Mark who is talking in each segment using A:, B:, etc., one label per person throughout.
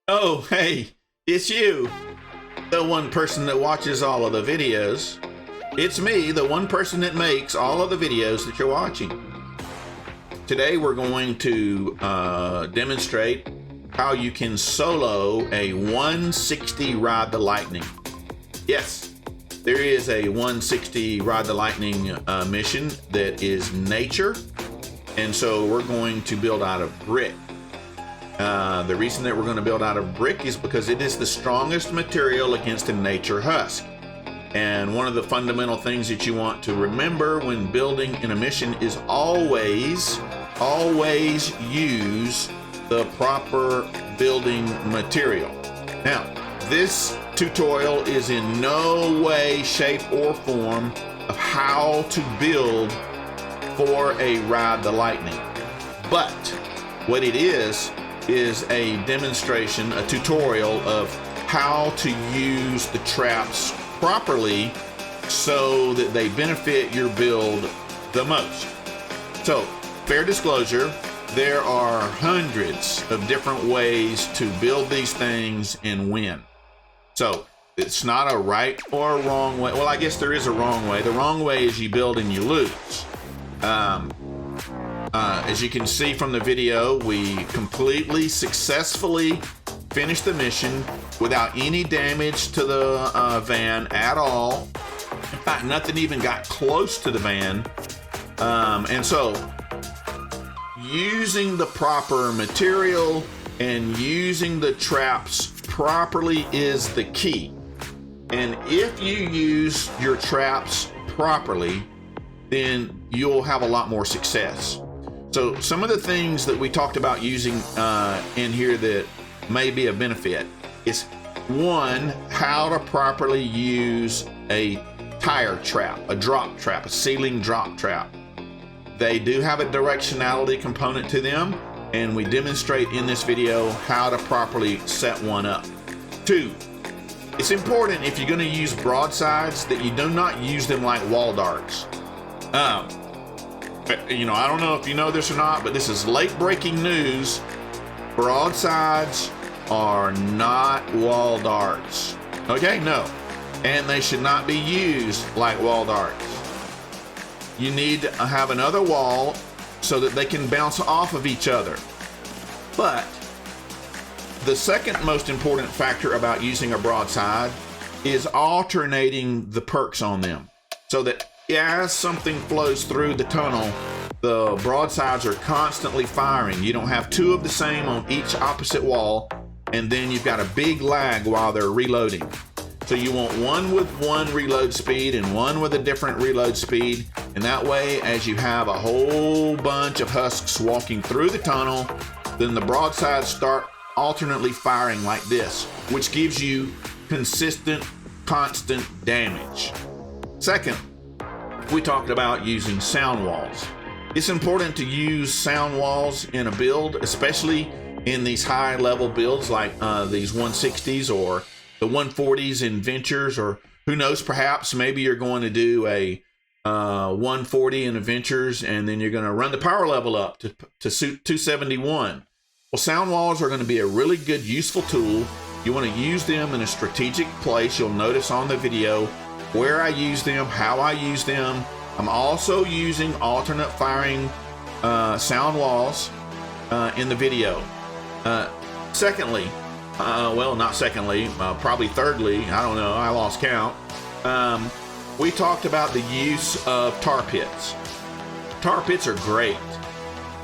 A: Oh, hey, it's you, the one person that watches all of the videos. It's me, the one person that makes all of the videos that you're watching. Today we're going to demonstrate how you can solo a 160 Ride the Lightning. Yes, there is a 160 Ride the Lightning mission that is nature, and so we're going to build out of brick. The reason that we're going to build out of brick is because it is the strongest material against a nature husk. And one of the fundamental things that you want to remember when building in a mission is always use the proper building material. Now, this tutorial is in no way, shape, or form of how to build for a Ride the Lightning. But what it is a demonstration, a tutorial of how to use the traps properly so that they benefit your build the most. So, fair disclosure, there are hundreds of different ways to build these things and win. So, it's not a right or a wrong way. Well, I guess there is a wrong way. The wrong way is you build and you lose. As you can see from the video, we completely successfully finished the mission without any damage to the van at all. In fact, nothing even got close to the van. And so, using the proper material and using the traps properly is the key. And if you use your traps properly, then you'll have a lot more success. So some of the things that we talked about using in here that may be a benefit is, one, how to properly use a tire trap, a drop trap, a ceiling drop trap. They do have a directionality component to them, and we demonstrate in this video how to properly set one up. Two, it's important if you're going to use broadsides that you do not use them like wall darts. I don't know if you know this or not, but this is late breaking news. Broadsides are not wall darts. Okay, no. And they should not be used like wall darts. You need to have another wall so that they can bounce off of each other. But the second most important factor about using a broadside is alternating the perks on them, so that as something flows through the tunnel, the broadsides are constantly firing. You don't have two of the same on each opposite wall, and then you've got a big lag while they're reloading. So you want one with one reload speed and one with a different reload speed, and that way, as you have a whole bunch of husks walking through the tunnel, then the broadsides start alternately firing like this, which gives you consistent, constant damage. Second, we talked about using sound walls. It's important to use sound walls in a build, especially in these high level builds like these 160s or the 140s in Ventures, or who knows, perhaps maybe you're going to do a 140 in Adventures and then you're going to run the power level up to suit 271. Well, sound walls are going to be a really good, useful tool. You want to use them in a strategic place. You'll notice on the video where I use them, how I use them. I'm also using alternate firing sound walls in the video. Secondly, probably thirdly, I don't know, I lost count. We talked about the use of tar pits. Tar pits are great.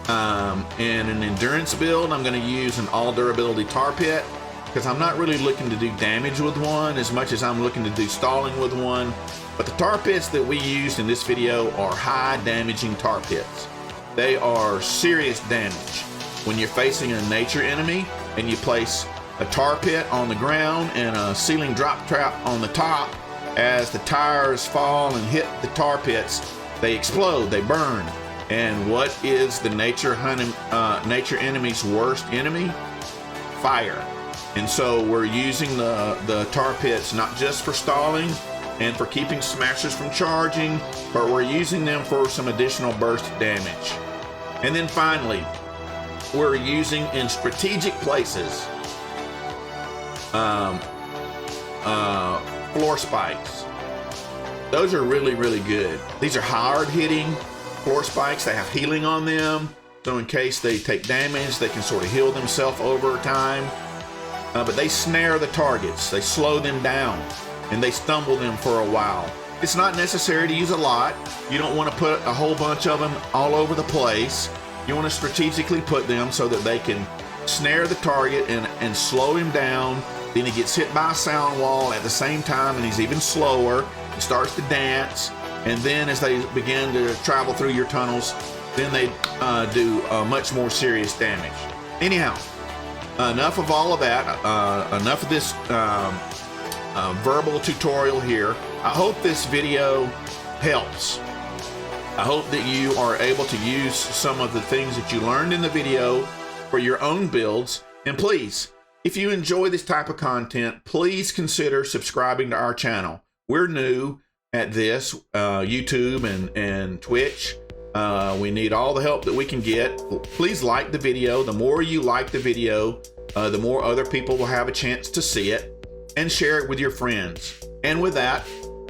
A: In an endurance build, I'm going to use an all durability tar pit, because I'm not really looking to do damage with one as much as I'm looking to do stalling with one. But the tar pits that we used in this video are high damaging tar pits. They are serious damage. When you're facing a nature enemy and you place a tar pit on the ground and a ceiling drop trap on the top, as the tires fall and hit the tar pits, they explode, they burn. And what is the nature enemy's worst enemy? Fire. And so we're using the tar pits not just for stalling and for keeping smashers from charging, but we're using them for some additional burst damage. And then finally, we're using in strategic places um, floor spikes. Those are really, really good. These are hard hitting floor spikes. They have healing on them. So in case they take damage, they can sort of heal themselves over time. But they snare the targets. They slow them down and they stumble them for a while. It's not necessary to use a lot. You don't want to put a whole bunch of them all over the place. You want to strategically put them so that they can snare the target and slow him down. Then he gets hit by a sound wall at the same time, and he's even slower. He starts to dance, and then as they begin to travel through your tunnels, then they do much more serious damage. Anyhow, enough of all of that. Enough of this verbal tutorial here. I hope this video helps. I hope that you are able to use some of the things that you learned in the video for your own builds. And please, if you enjoy this type of content, please consider subscribing to our channel. We're new at this, YouTube and Twitch. We need all the help that we can get. Please like the video. The more you like the video, the more other people will have a chance to see it, and share it with your friends. And with that,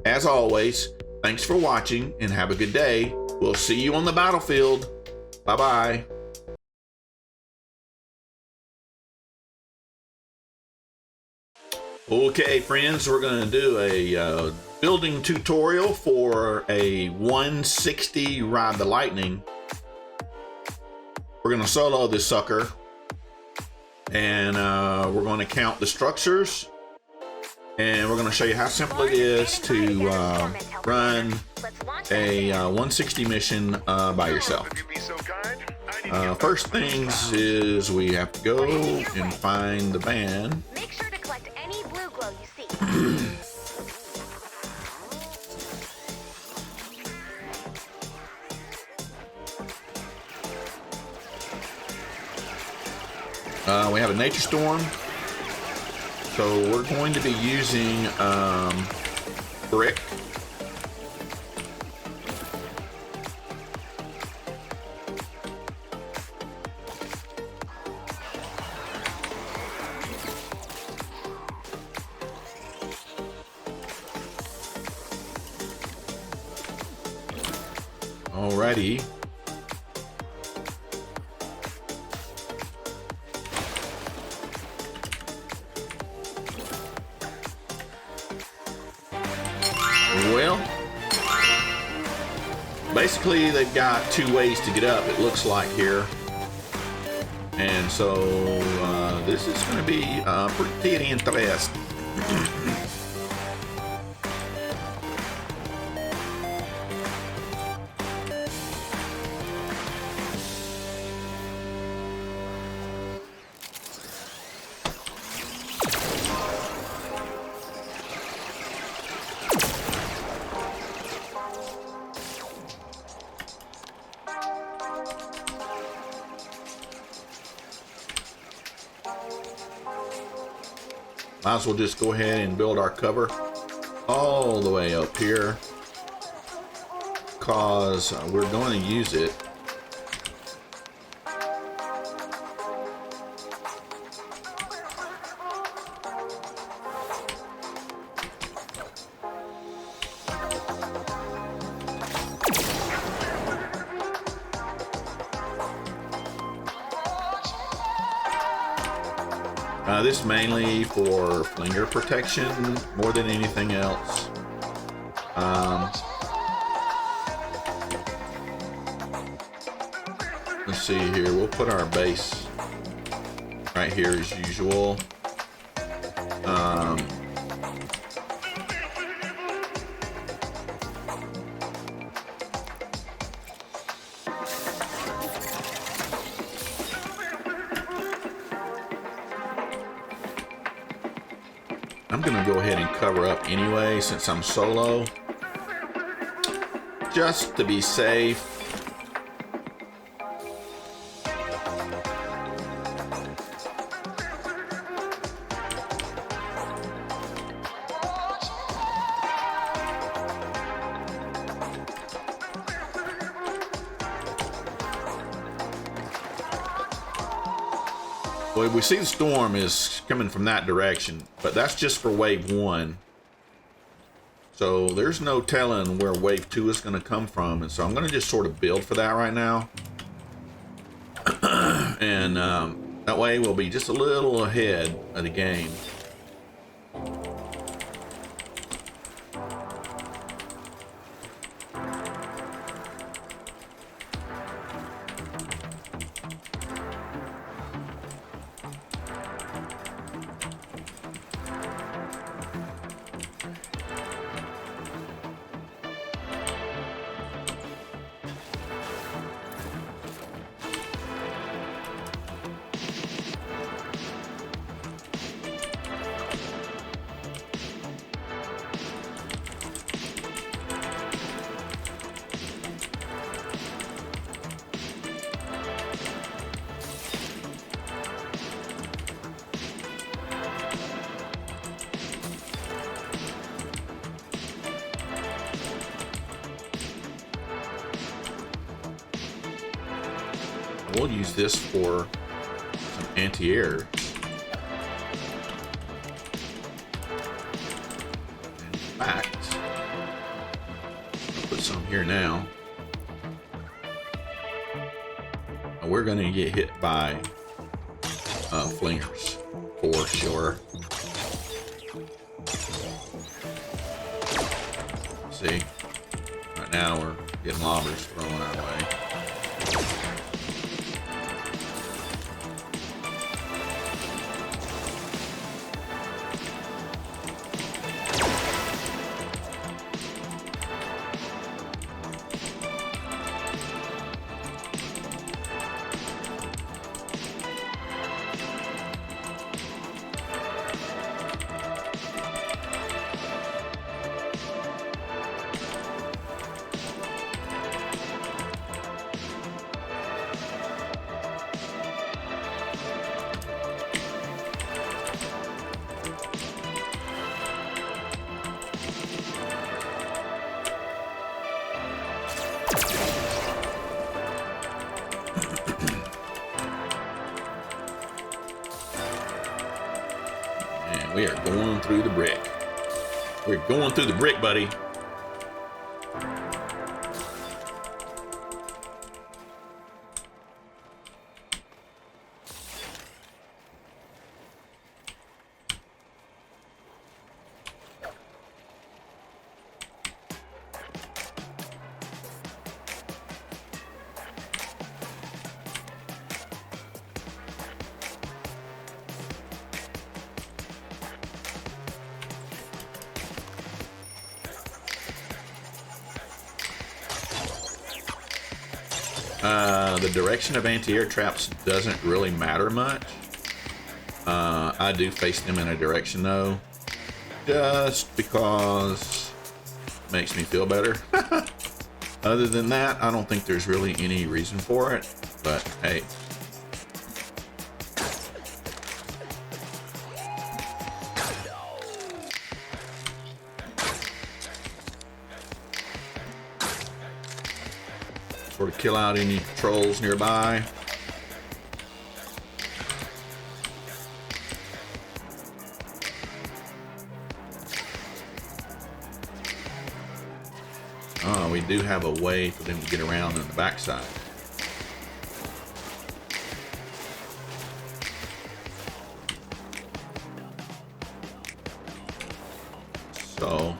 A: as always, thanks for watching and have a good day. We'll see you on the battlefield. Bye-bye. Okay, friends, we're going to do a building tutorial for a 160 Ride the Lightning. We're going to solo this sucker, and we're going to count the structures, and we're going to show you how simple it is to run a 160 mission by yourself. First things is we have to go and find the van.
B: Make sure to collect any blue glow you see.
A: We have a nature storm, so we're going to be using brick. Alrighty. Well, basically they've got two ways to get up, it looks like here. And so this is going to be pretty interesting. Might as well just go ahead and build our cover all the way up here, because we're going to use it. This is mainly for flinger protection more than anything else. Let's see here. We'll put our base right here as usual. I'm gonna go ahead and cover up anyway since I'm solo, just to be safe. Well, we see the storm is coming from that direction, but that's just for wave 1. So there's no telling where wave 2 is going to come from, and so I'm going to just sort of build for that right now. And that way we'll be just a little ahead of the game. We'll use this for some anti-air. In fact, I'll put some here now. We're going to get hit by flingers for sure. See, right now we're getting lobbers thrown our way. We are going through the brick. We're going through the brick, buddy. The direction of anti-air traps doesn't really matter much. I do face them in a direction though, just because it makes me feel better. Other than that, I don't think there's really any reason for it, but hey. Or to kill out any trolls nearby. Oh, we do have a way for them to get around on the backside. So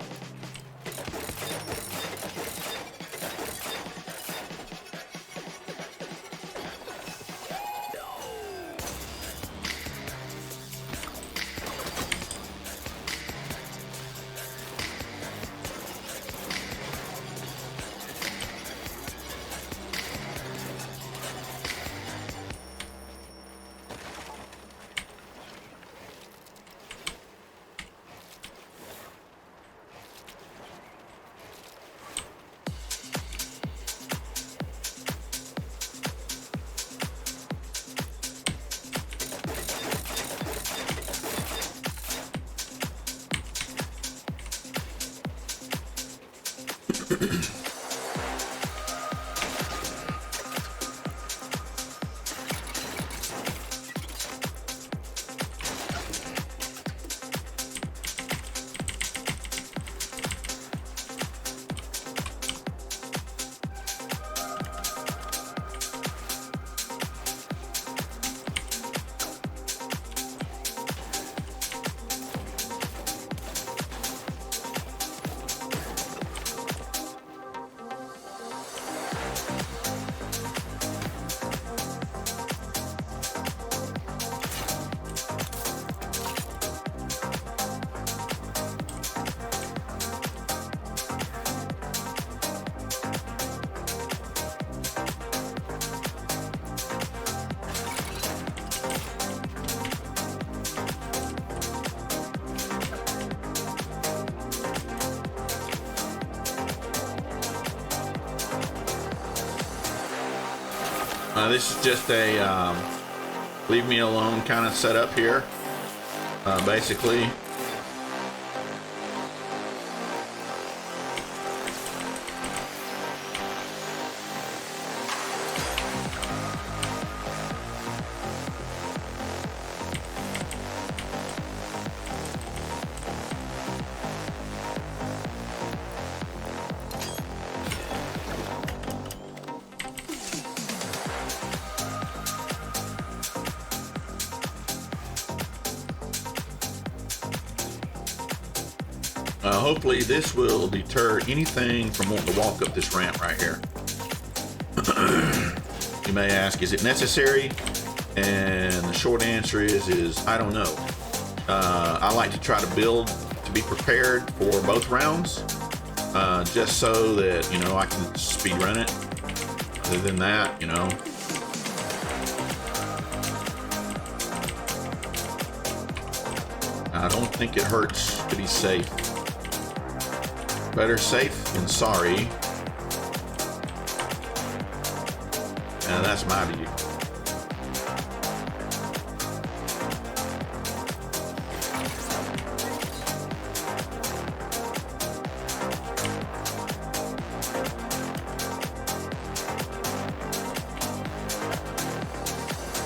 A: This is just a leave me alone kind of setup here. Basically. Hopefully this will deter anything from wanting to walk up this ramp right here. You may ask, is it necessary? And the short answer is I don't know. I like to try to build to be prepared for both rounds, just so that, you know, I can speed run it. Other than that, you know, I don't think it hurts to be safe. Better safe than sorry. And that's my view.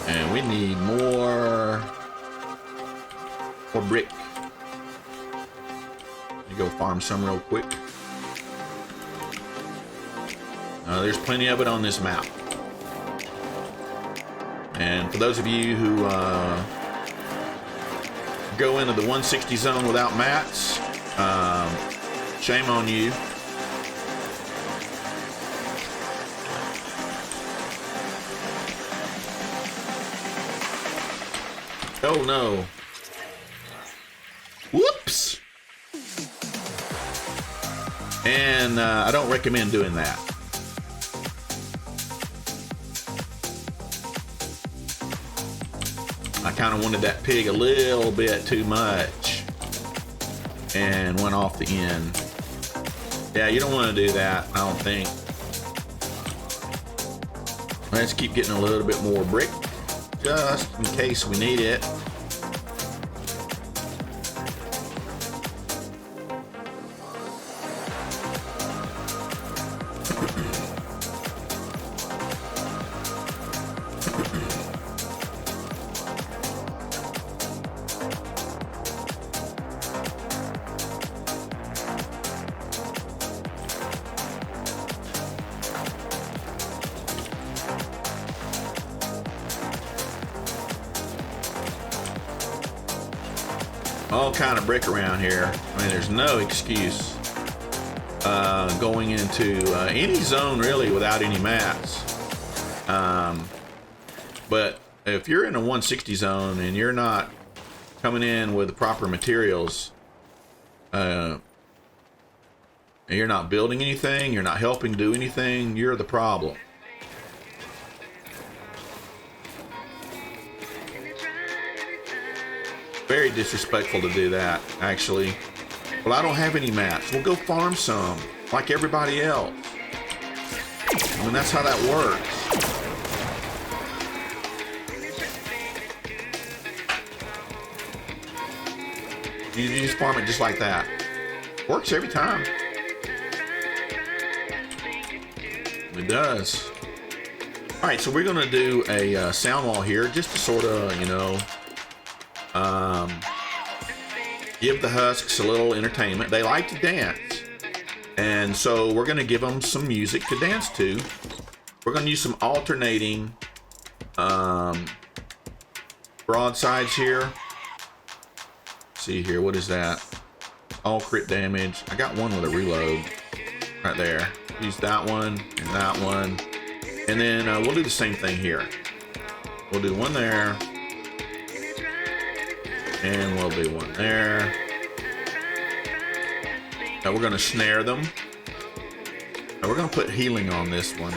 A: And we need more brick. Go farm some real quick. There's plenty of it on this map. And for those of you who go into the 160 zone without mats, shame on you. Oh no. Whoops. And I don't recommend doing that. I kind of wanted that pig a little bit too much and went off the end. Yeah, you don't want to do that, I don't think. Let's keep getting a little bit more brick just in case we need it. All kind of brick around here. I mean, there's no excuse going into any zone really without any mats. But if you're in a 160 zone and you're not coming in with the proper materials, and you're not building anything, you're not helping do anything, you're the problem. Very disrespectful to do that, actually. Well, I don't have any mats. We'll go farm some, like everybody else. I mean, that's how that works. You just farm it just like that. Works every time. It does. All right, so we're gonna do a sound wall here, just to sort of, you know, give the husks a little entertainment. They like to dance, and so we're going to give them some music to dance to. We're going to use some alternating broadsides here. See here, what is that? All crit damage. I got one with a reload right there. Use that one and that one, and then we'll do the same thing here. We'll do one there. And we'll do one there. Now we're going to snare them. Now we're going to put healing on this one.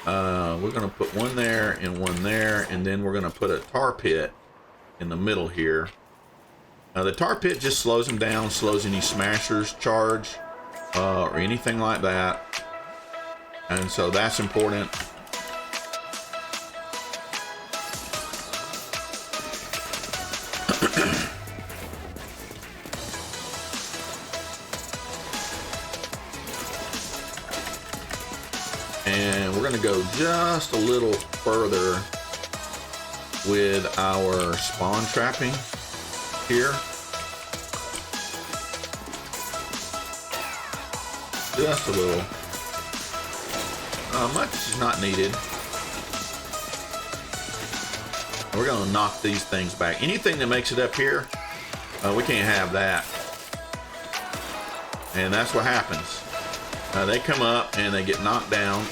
A: We're going to put one there and one there, and then we're going to put a tar pit in the middle here. The tar pit just slows them down, slows any smashers charge or anything like that. And so that's important. going to go just a little further with our spawn trapping here. Just a little. Much is not needed. We're going to knock these things back. Anything that makes it up here, we can't have that. And that's what happens. They come up and they get knocked down.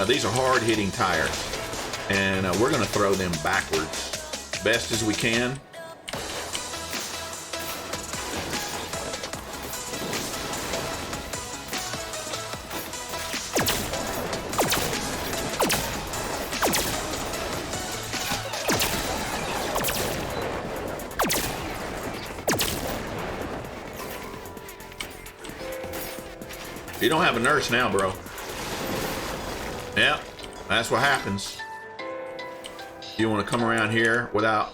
A: These are hard-hitting tires, and we're going to throw them backwards best as we can. You don't have a nurse now, bro. Yep, that's what happens. You want to come around here without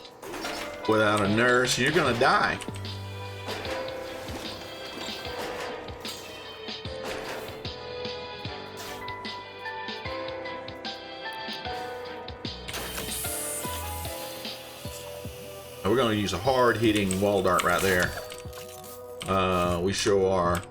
A: a nurse, you're gonna die. We're gonna use a hard-hitting wall dart right there. We show our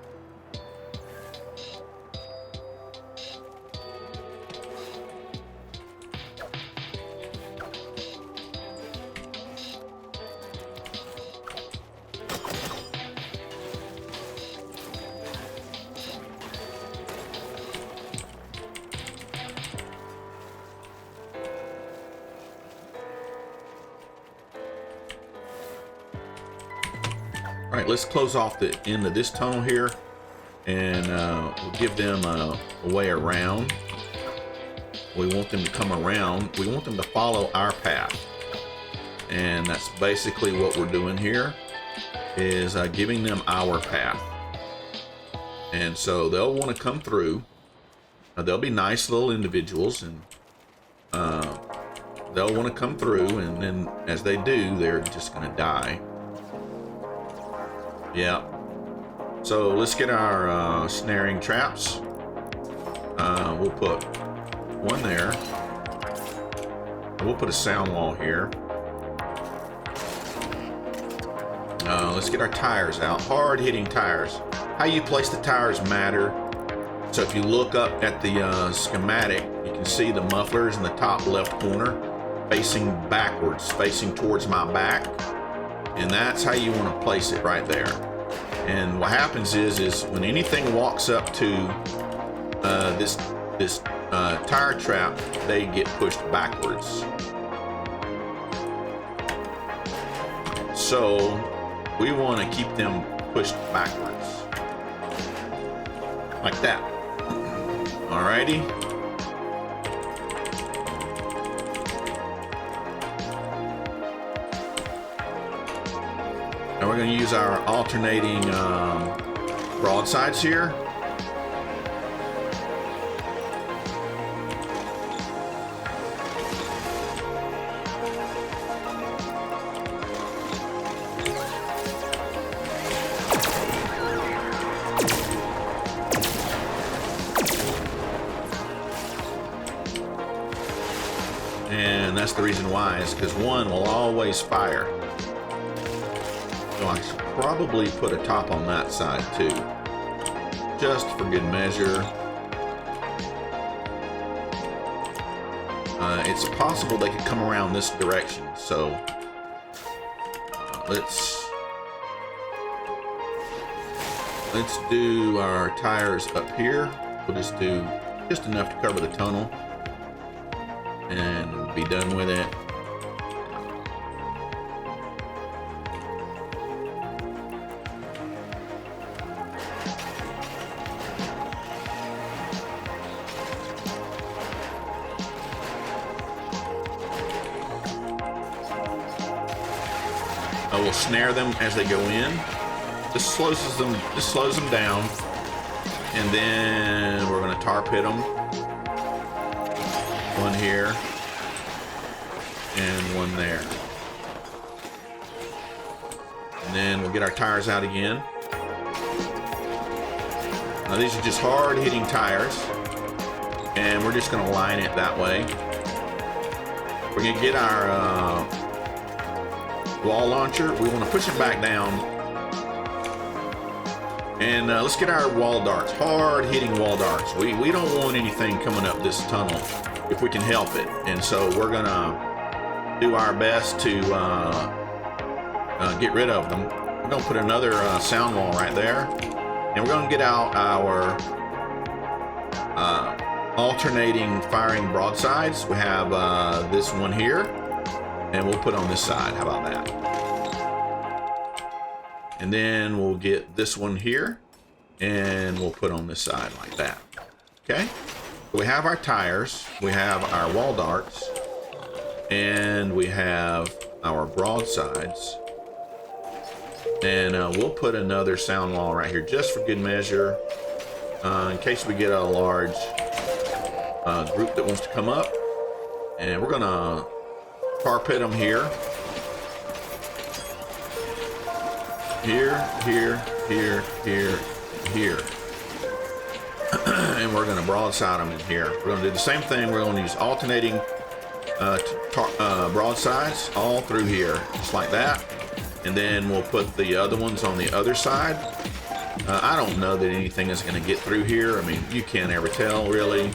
A: All right, let's close off the end of this tunnel here, and we'll give them a way around. We want them to come around. We want them to follow our path, and that's basically what we're doing here, is giving them our path. And so they'll want to come through. They'll be nice little individuals, and they'll want to come through, and then as they do, they're just going to die. Yeah. So let's get our snaring traps. We'll put one there. We'll put a sound wall here. Let's get our tires out. Hard-hitting tires. How you place the tires matter. So if you look up at the schematic, you can see the mufflers in the top left corner facing backwards, facing towards my back. And that's how you want to place it right there. And what happens is when anything walks up to this tire trap, they get pushed backwards. So we want to keep them pushed backwards, like that. Alrighty. And we're going to use our alternating broadsides here. And that's the reason why, is because one will always fire. So I should probably put a top on that side too, just for good measure. It's possible they could come around this direction, so let's do our tires up here. We'll just do just enough to cover the tunnel and be done with it. We'll snare them as they go in. This slows them down, and then we're going to tar pit them. One here and one there. And then we'll get our tires out again. Now these are just hard hitting tires. And we're just gonna line it that way. We're gonna get our wall launcher. We wanna push it back down. And let's get our wall darts, hard hitting wall darts. We don't want anything coming up this tunnel if we can help it. And so we're gonna do our best to get rid of them. We're gonna put another sound wall right there. And we're gonna get out our alternating firing broadsides. We have this one here, and we'll put on this side. How about that? And then we'll get this one here, and we'll put on this side like that. Okay? So we have our tires, we have our wall darts, and we have our broadsides. And we'll put another sound wall right here just for good measure, in case we get a large group that wants to come up. And we're gonna carpet them here. Here, here, here, here, here. And we're gonna broadside them in here. We're gonna do the same thing. We're gonna use alternating broadsides all through here, just like that. And then we'll put the other ones on the other side. I don't know that anything is gonna get through here. I mean, you can't ever tell really,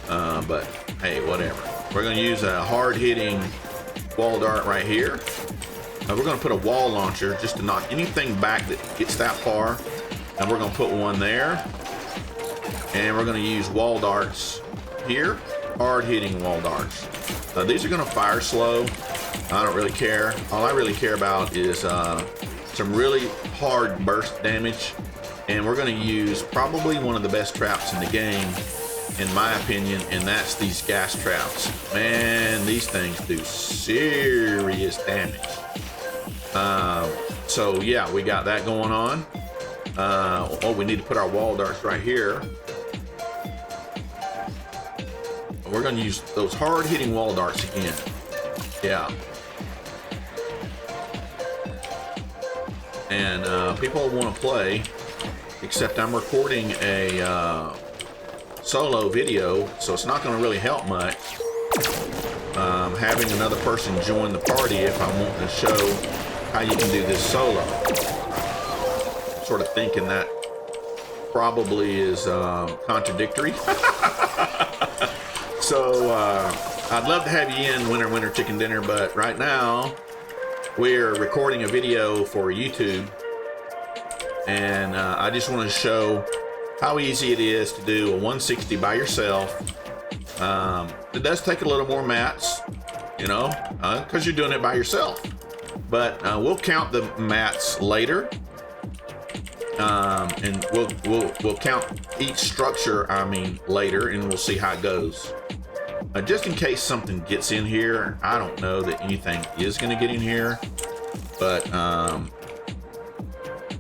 A: but hey, whatever. We're gonna use a hard hitting wall dart right here. We're going to put a wall launcher just to knock anything back that gets that far. And we're going to put one there. And we're going to use wall darts here. Hard hitting wall darts. These are going to fire slow. I don't really care. All I really care about is some really hard burst damage. And we're going to use probably one of the best traps in the game, in my opinion, and that's these gas traps. Man, these things do serious damage. So yeah, we got that going on. Oh, we need to put our wall darts right here. We're going to use those hard hitting wall darts again. Yeah. And people want to play, except I'm recording a solo video, so it's not going to really help much having another person join the party if I want to show how you can do this solo. Sort of thinking that probably is contradictory. So I'd love to have you in Winner Chicken Dinner, but right now we're recording a video for YouTube, and I just want to show how easy it is to do a 160 by yourself. It does take a little more mats, you know, because you're doing it by yourself. But we'll count the mats later, and we'll count each structure. I mean later, and we'll see how it goes. Just in case something gets in here, I don't know that anything is going to get in here, but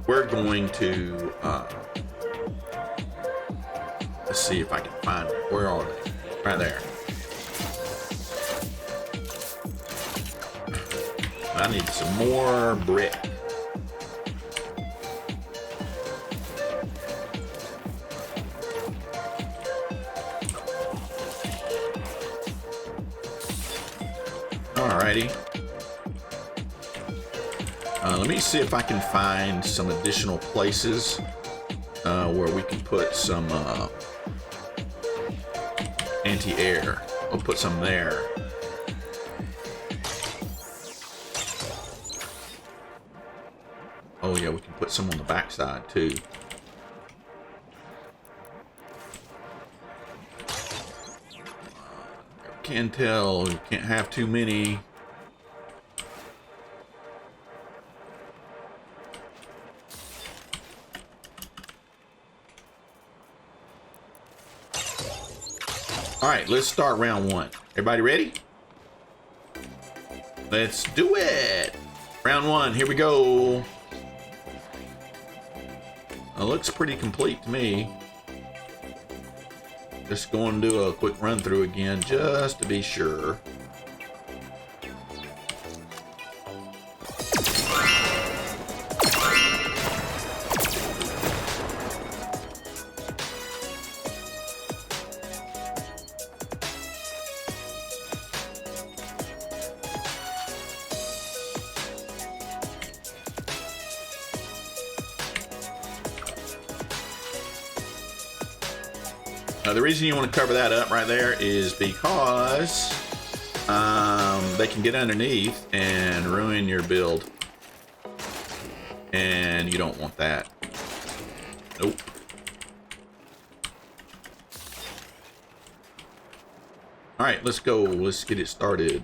A: we're going to let's see if I can find them. Where are they? Right there. I need some more brick. Alrighty. Let me see if I can find some additional places where we can put some anti-air. We'll put some there. Oh yeah, we can put some on the backside too. Can't tell, you can't have too many. All right, let's start round one. Everybody ready? Let's do it. Round one, here we go. It looks pretty complete to me. Just going to do a quick run through again just to be sure. The reason you want to cover that up right there is because they can get underneath and ruin your build. And you don't want that. Nope. All right, let's go. Let's get it started.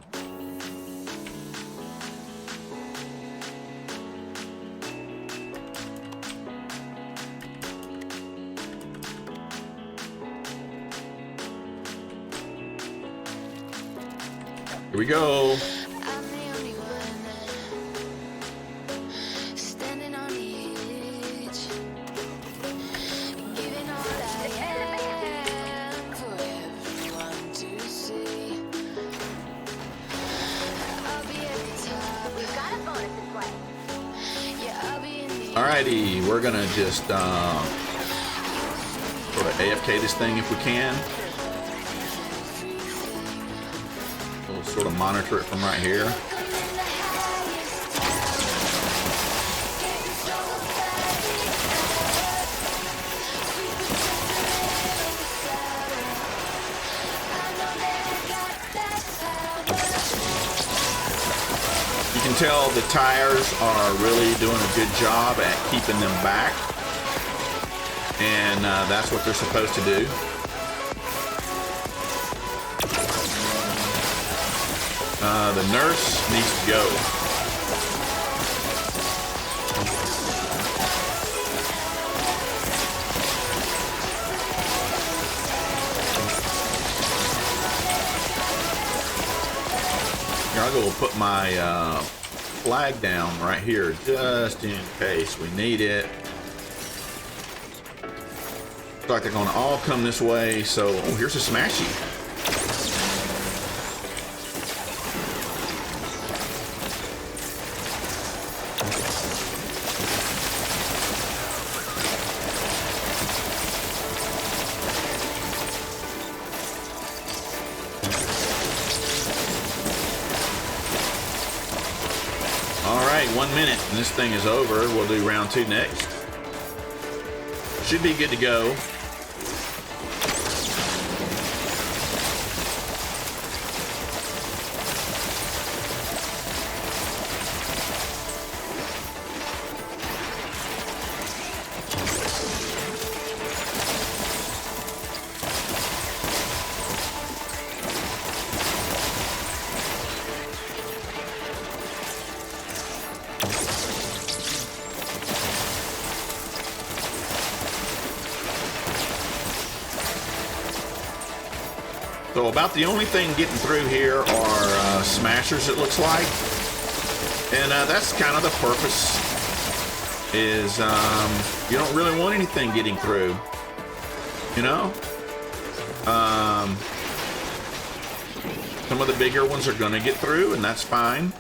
A: Here we go. Alrighty, we're gonna just sort of AFK this thing if we can. We'll sort of monitor it from right here. You can tell the tires are really doing a good job at keeping them back, and that's what they're supposed to do. The nurse needs to go. Here, I'll go put my flag down right here just in case we need it. Looks like they're going to all come this way, so oh, here's a smashy. All right, 1 minute and this thing is over. We'll do round 2 next. Should be good to go. So about the only thing getting through here are smashers, it looks like. And that's kind of the purpose, is you don't really want anything getting through, you know? Some of the bigger ones are gonna get through, and that's fine.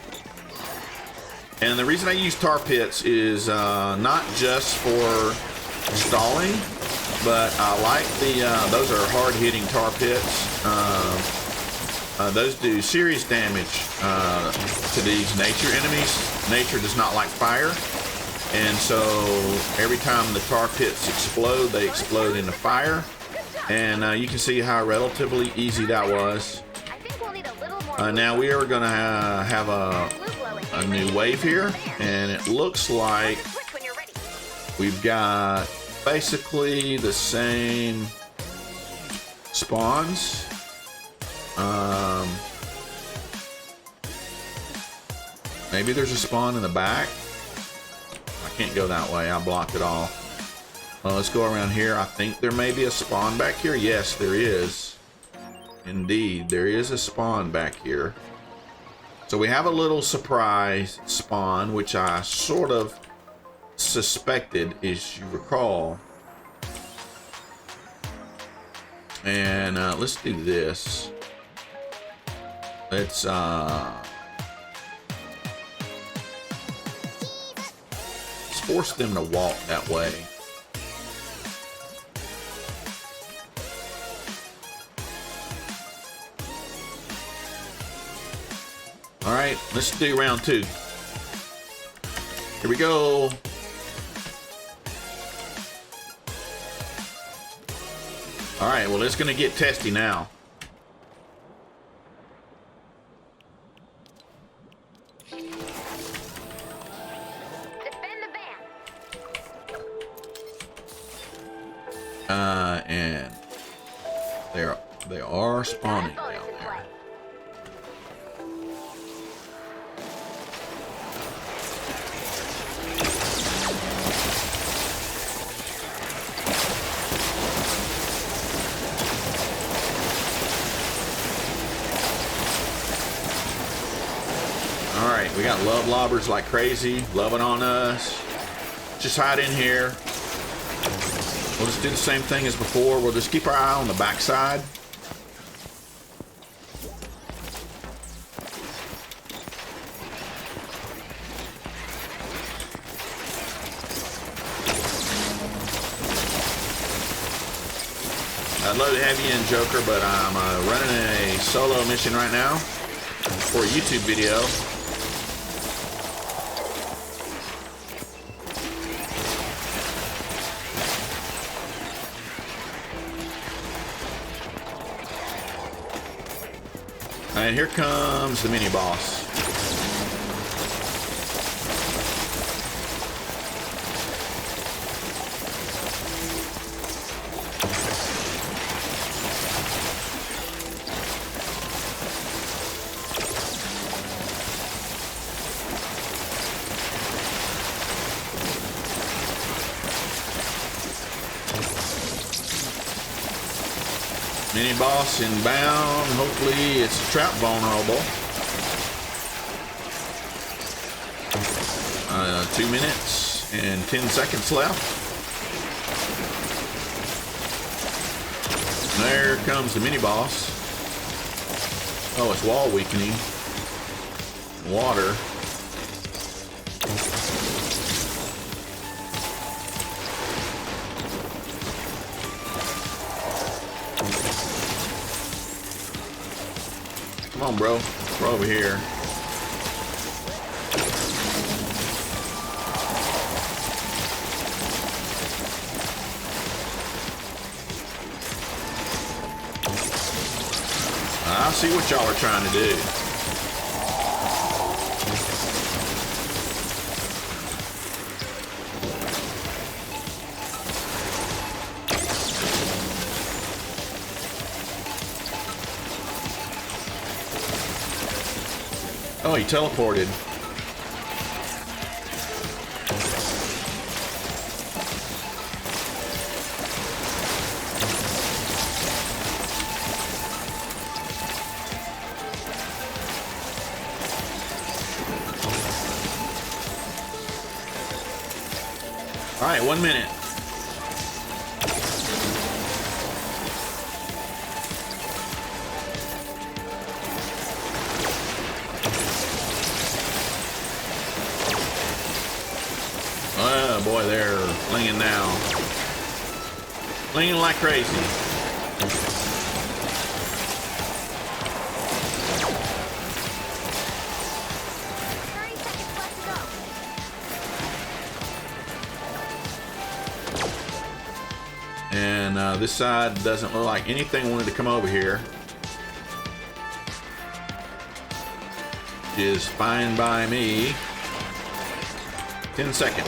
A: And the reason I use tar pits is not just for stalling, but I like the, those are hard-hitting tar pits. Those do serious damage to these nature enemies. Nature does not like fire, and so every time the tar pits explode, they explode into fire. And you can see how relatively easy that was. Now we are going to have a new wave here, and it looks like we've got basically the same spawns. Maybe there's a spawn in the back. I can't go that way. I blocked it all. Let's go around here. I think there may be a spawn back here. Yes, there is. Indeed, there is a spawn back here. So we have a little surprise spawn, which I sort of suspected, as you recall. And let's do this. Let's force them to walk that way. All right, let's do round 2. Here we go. All right, well, it's going to get testy now.
B: Defend the van.
A: And they are spawning down there. All right, we got love lobbers like crazy, loving on us. Just hide in here. We'll just do the same thing as before. We'll just keep our eye on the backside. I'd love to have you in, Joker, but I'm running a solo mission right now for a YouTube video. And here comes the mini boss. Mini boss inbound. Hopefully it's trap vulnerable. 2 minutes and 10 seconds left. There comes the mini boss. Oh, it's wall weakening. Water. Come on, bro. We're over here. I see what y'all are trying to do. Oh, he teleported. All right, 1 minute. Oh boy, they're flinging now. Flinging like crazy.
B: 30 seconds left to go.
A: And this side doesn't look like anything wanted to come over here. Which is fine by me. 10 seconds.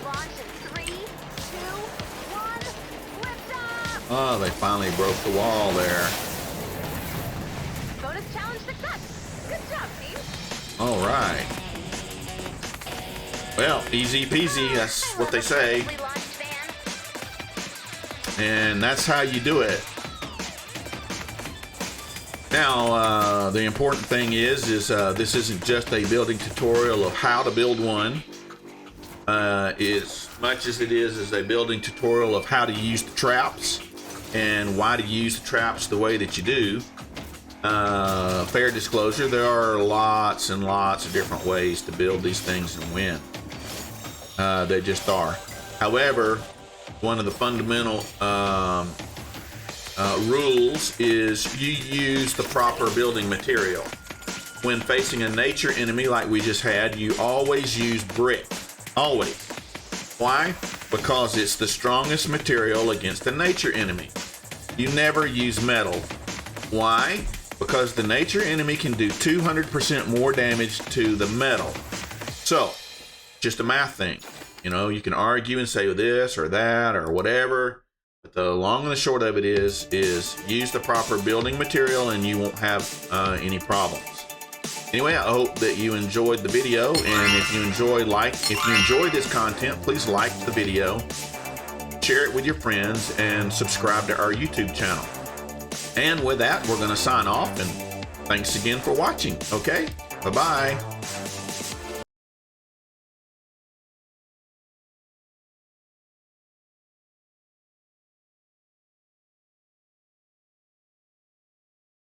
B: Launch in 3, 2, 1. Lift up.
A: Oh, they finally broke the wall there.
B: Bonus challenge success. Good job, team.
A: All right. Well, easy peasy. That's what they say.
B: Successfully launched van.
A: And that's how you do it. Now, the important thing is this isn't just a building tutorial of how to build one. As much as it is a building tutorial of how to use the traps and why to use the traps the way that you do. Fair disclosure, there are lots and lots of different ways to build these things and win. They just are. However, one of the fundamental rules is you use the proper building material. when facing a nature enemy like we just had, you always use brick. Always. Why? Because it's the strongest material against a nature enemy. You never use metal. Why? Because the nature enemy can do 200% more damage to the metal. So, just a math thing. You know, you can argue and say this or that or whatever, but the long and the short of it is use the proper building material and you won't have any problems. Anyway, I hope that you enjoyed the video, and if you enjoyed this content, please like the video, share it with your friends, and subscribe to our YouTube channel. And with that, we're going to sign off, and thanks again for watching. Okay, bye-bye.